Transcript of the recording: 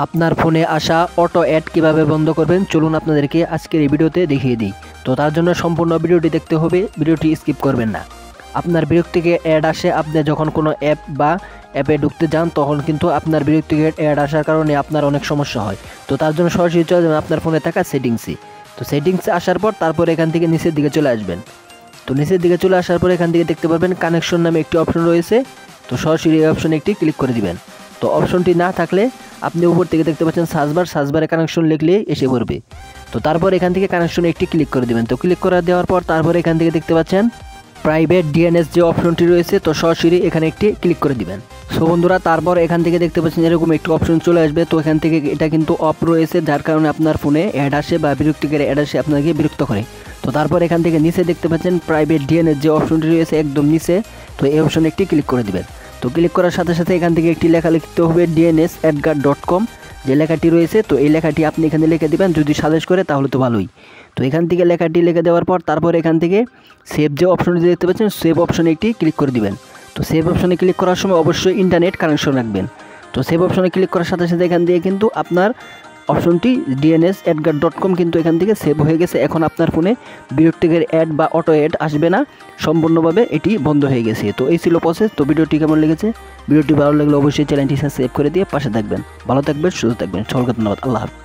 আপনার ফোনে আসা অটো অ্যাড কীভাবে বন্ধ করবেন চলুন আপনাদেরকে আজকের এই ভিডিওতে দেখিয়ে দিই। তো তার জন্য সম্পূর্ণ ভিডিওটি দেখতে হবে, ভিডিওটি স্কিপ করবেন না। আপনার বিরক্তিকর অ্যাড আসে, আপনি যখন কোনো অ্যাপ বা অ্যাপে ঢুকতে যান তখন কিন্তু আপনার বিরক্তিকর অ্যাড আসার কারণে আপনার অনেক সমস্যা হয়। তো তার জন্য সরাসরি চলে যাবেন আপনার ফোনে থাকা সেটিংসে। তো সেটিংসে আসার পর তারপর এখান থেকে নিচের দিকে চলে আসবেন। তো নিচের দিকে চলে আসার পর এখান থেকে দেখতে পারবেন কানেকশন নামে একটি অপশন রয়েছে। তো সরাসরি এই অপশনে একটি ক্লিক করে দিবেন। তো অপশনটি না থাকলে আপনি উপর থেকে দেখতে পাচ্ছেন সার্চবারে কানেকশন লিখলে এসে পড়বে। তো তারপর এখান থেকে কানেকশনে একটি ক্লিক করে দিবেন। তো ক্লিক করে দেওয়ার পর তারপর এখান থেকে দেখতে পাচ্ছেন প্রাইভেট ডিএনএস যে অপশনটি রয়েছে, তো সরাসরি এখানে একটি ক্লিক করে দিবেন। সো বন্ধুরা, তারপর এখান থেকে দেখতে পাচ্ছেন এরকম একটি অপশন চলে আসবে। তো এখান থেকে এটা কিন্তু অফ রয়েছে, যার কারণে আপনার ফোনে অ্যাড আসে বা বিরক্তিকর অ্যাড আসে, আপনাকে বিরক্ত করে। তো তারপর এখান থেকে নিচে দেখতে পাচ্ছেন প্রাইভেট ডিএনএস যে অপশনটি রয়েছে একদম নিচে, তো এই অপশনে একটি ক্লিক করে দিবেন। তো ক্লিক করার সাথে সাথে এখান থেকে একটি লেখা লিখতে হবে dns@guard.com যে লেখাটি রয়েছে। তো এই লেখাটি আপনি এখানে লিখে দিবেন, যদি সাজেস্ট করে তাহলে তো ভালোই। তো এখান থেকে লেখাটি লিখে দেওয়ার পর তারপর এখান থেকে সেভ যে অপশনটি দেখতে পাচ্ছেন সেভ অপশনে একটি ক্লিক করে দিবেন। তো সেভ অপশনে ক্লিক করার সময় অবশ্যই ইন্টারনেট কানেকশন রাখবেন। তো সেভ অপশনে ক্লিক করার সাথে সাথে এখান থেকে কিন্তু আপনার অপশনটি dns@guard.com কিন্তু এখান থেকে সেভ হয়ে গেছে। এখন আপনার ফোনে বিরক্তিকর অ্যাড বা অটো অ্যাড আসবে না, সম্পূর্ণভাবে এটি বন্ধ হয়ে গেছে। তো এই ছিল প্রসেস। তো ভিডিওটি কেমন লেগেছে? ভিডিওটি ভালো লাগলে অবশ্যই চ্যানেলটি সাবস্ক্রাইব করে দিয়ে পাশে থাকবেন। ভালো থাকবেন, সুস্থ থাকবেন। সকলকে ধন্যবাদ। আল্লাহ হাফেজ।